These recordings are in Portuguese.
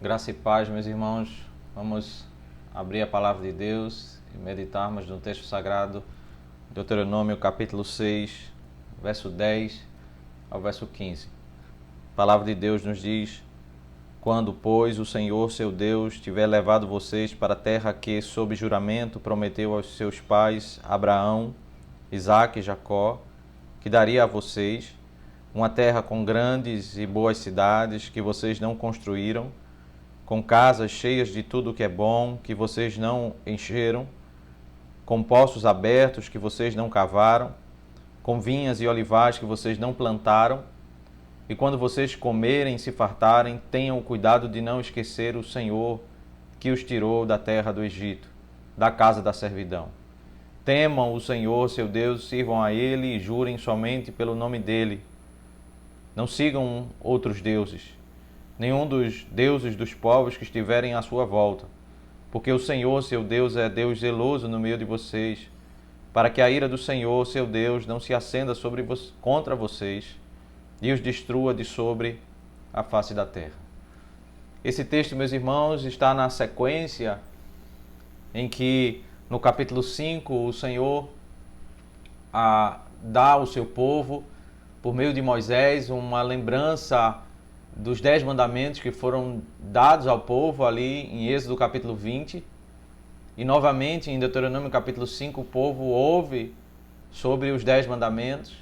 Graça e paz, meus irmãos. Vamos abrir a palavra de Deus e meditarmos no texto sagrado, Deuteronômio capítulo 6, verso 10 ao verso 15. A palavra de Deus nos diz: Quando, pois, o Senhor, seu Deus, tiver levado vocês para a terra que, sob juramento, prometeu aos seus pais, Abraão, Isaque e Jacó, que daria a vocês, uma terra com grandes e boas cidades que vocês não construíram, com casas cheias de tudo que é bom, que vocês não encheram, com poços abertos que vocês não cavaram, com vinhas e olivais que vocês não plantaram, e quando vocês comerem e se fartarem, tenham o cuidado de não esquecer o Senhor que os tirou da terra do Egito, da casa da servidão. Temam o Senhor, seu Deus, sirvam a Ele e jurem somente pelo nome dEle. Não sigam outros deuses, nenhum dos deuses dos povos que estiverem à sua volta, porque o Senhor, seu Deus, é Deus zeloso no meio de vocês, para que a ira do Senhor, seu Deus, não se acenda contra vocês e os destrua de sobre a face da terra. Esse texto, meus irmãos, está na sequência em que, no capítulo 5, o Senhor dá ao seu povo, por meio de Moisés, uma lembrança dos 10 mandamentos que foram dados ao povo ali em Êxodo capítulo 20. E novamente em Deuteronômio capítulo 5 o povo ouve sobre os 10 mandamentos.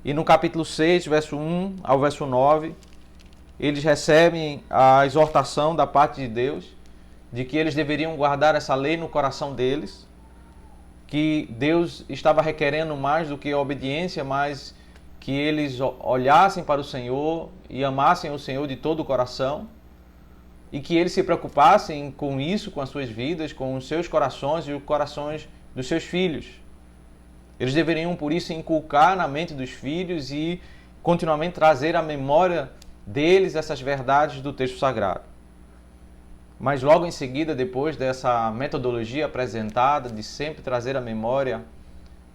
E no capítulo 6, verso 1 ao verso 9, eles recebem a exortação da parte de Deus de que eles deveriam guardar essa lei no coração deles, que Deus estava requerendo mais do que a obediência, mas que eles olhassem para o Senhor e amassem o Senhor de todo o coração, e que eles se preocupassem com isso, com as suas vidas, com os seus corações e os corações dos seus filhos. Eles deveriam, por isso, inculcar na mente dos filhos e continuamente trazer à memória deles essas verdades do texto sagrado. Mas logo em seguida, depois dessa metodologia apresentada de sempre trazer à memória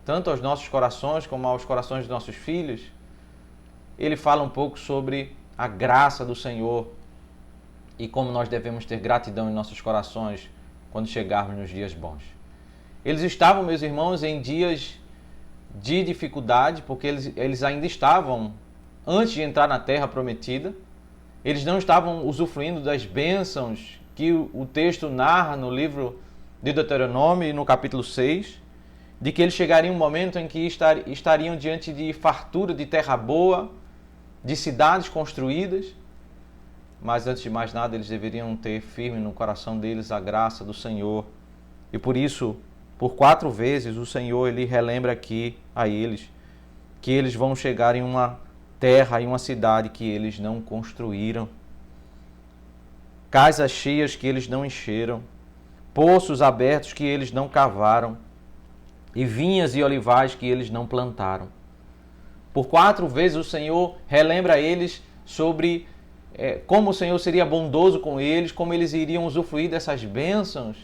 tanto aos nossos corações como aos corações dos nossos filhos, ele fala um pouco sobre a graça do Senhor e como nós devemos ter gratidão em nossos corações quando chegarmos nos dias bons. Eles estavam, meus irmãos, em dias de dificuldade, porque eles ainda estavam antes de entrar na terra prometida. Eles não estavam usufruindo das bênçãos que o texto narra no livro de Deuteronômio e no capítulo 6, de que eles chegariam um momento em que estariam diante de fartura de terra boa, de cidades construídas, mas antes de mais nada eles deveriam ter firme no coração deles a graça do Senhor. E por isso, por 4 vezes, o Senhor ele relembra aqui a eles que eles vão chegar em uma terra, em uma cidade que eles não construíram, casas cheias que eles não encheram, poços abertos que eles não cavaram, e vinhas e olivais que eles não plantaram. Por 4 vezes o Senhor relembra a eles sobre como o Senhor seria bondoso com eles, como eles iriam usufruir dessas bênçãos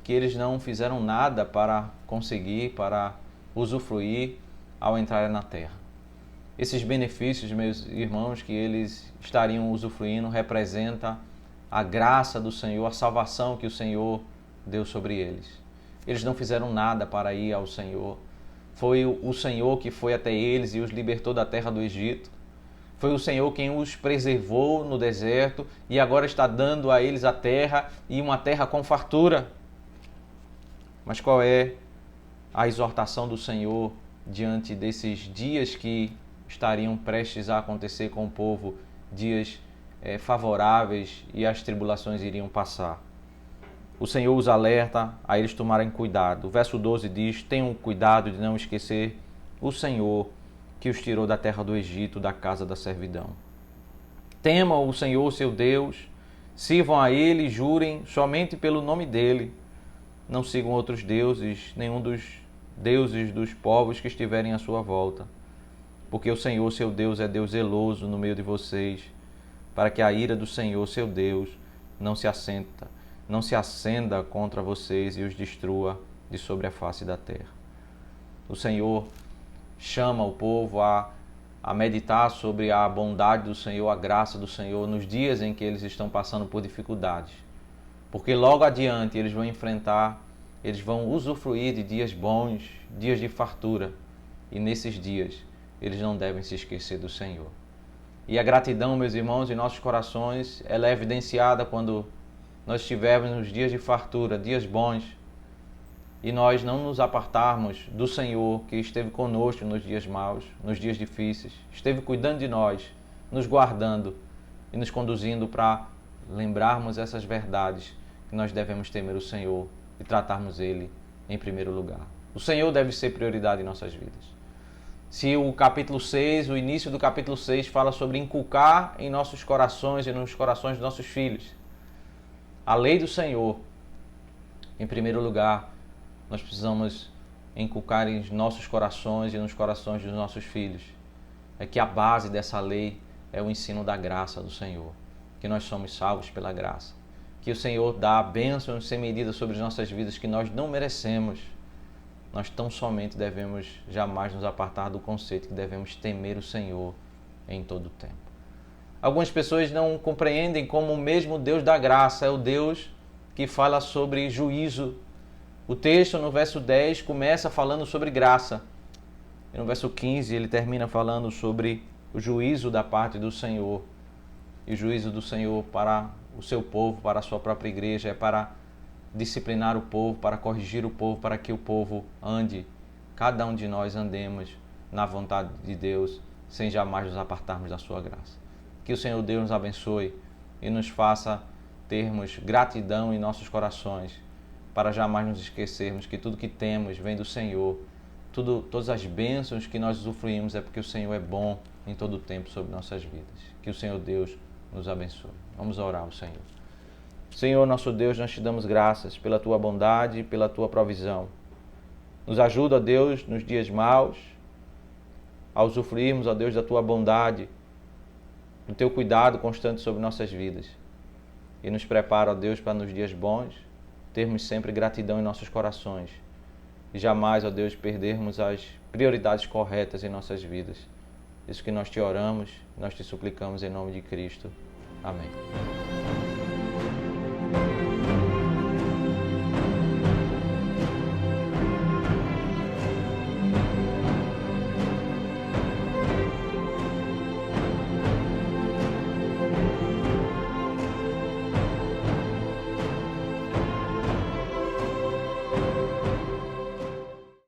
que eles não fizeram nada para conseguir, para usufruir ao entrar na terra. Esses benefícios, meus irmãos, que eles estariam usufruindo, representa a graça do Senhor, a salvação que o Senhor deu sobre eles. Eles não fizeram nada para ir ao Senhor. Foi o Senhor que foi até eles e os libertou da terra do Egito. Foi o Senhor quem os preservou no deserto e agora está dando a eles a terra, e uma terra com fartura. Mas qual é a exortação do Senhor diante desses dias que estariam prestes a acontecer com o povo, dias favoráveis e as tribulações iriam passar? O Senhor os alerta a eles tomarem cuidado. O verso 12 diz: tenham cuidado de não esquecer o Senhor que os tirou da terra do Egito, da casa da servidão. Temam o Senhor, seu Deus, sirvam a Ele e jurem somente pelo nome dEle. Não sigam outros deuses, nenhum dos deuses dos povos que estiverem à sua volta. Porque o Senhor, seu Deus, é Deus zeloso no meio de vocês, para que a ira do Senhor, seu Deus, não se acenda contra vocês e os destrua de sobre a face da terra. O Senhor chama o povo a a meditar sobre a bondade do Senhor, a graça do Senhor nos dias em que eles estão passando por dificuldades. Porque logo adiante eles vão enfrentar, eles vão usufruir de dias bons, dias de fartura. E nesses dias eles não devem se esquecer do Senhor. E a gratidão, meus irmãos, em nossos corações, ela é evidenciada quando nós estivermos nos dias de fartura, dias bons, e nós não nos apartarmos do Senhor que esteve conosco nos dias maus, nos dias difíceis, esteve cuidando de nós, nos guardando e nos conduzindo para lembrarmos essas verdades que nós devemos temer o Senhor e tratarmos Ele em primeiro lugar. O Senhor deve ser prioridade em nossas vidas. Se o capítulo 6, o início do capítulo 6 fala sobre inculcar em nossos corações e nos corações dos nossos filhos a lei do Senhor, em primeiro lugar, nós precisamos inculcar em nossos corações e nos corações dos nossos filhos. É que a base dessa lei é o ensino da graça do Senhor, que nós somos salvos pela graça, que o Senhor dá bênçãos sem medida sobre as nossas vidas que nós não merecemos. Nós tão somente devemos jamais nos apartar do conceito que devemos temer o Senhor em todo o tempo. Algumas pessoas não compreendem como o mesmo Deus da graça é o Deus que fala sobre juízo. O texto no verso 10 começa falando sobre graça. E no verso 15 ele termina falando sobre o juízo da parte do Senhor. E o juízo do Senhor para o seu povo, para a sua própria igreja, é para disciplinar o povo, para corrigir o povo, para que o povo ande, cada um de nós andemos na vontade de Deus, sem jamais nos apartarmos da sua graça. Que o Senhor Deus nos abençoe e nos faça termos gratidão em nossos corações, para jamais nos esquecermos que tudo que temos vem do Senhor. Todas as bênçãos que nós usufruímos é porque o Senhor é bom em todo o tempo sobre nossas vidas. Que o Senhor Deus nos abençoe. Vamos orar ao Senhor. Senhor, nosso Deus, nós te damos graças pela Tua bondade e pela Tua provisão. Nos ajuda, ó Deus, nos dias maus, a usufruirmos, ó Deus, da Tua bondade, do Teu cuidado constante sobre nossas vidas. E nos prepara, ó Deus, para nos dias bons, termos sempre gratidão em nossos corações. E jamais, ó Deus, perdermos as prioridades corretas em nossas vidas. Isso que nós te oramos, nós te suplicamos em nome de Cristo. Amém.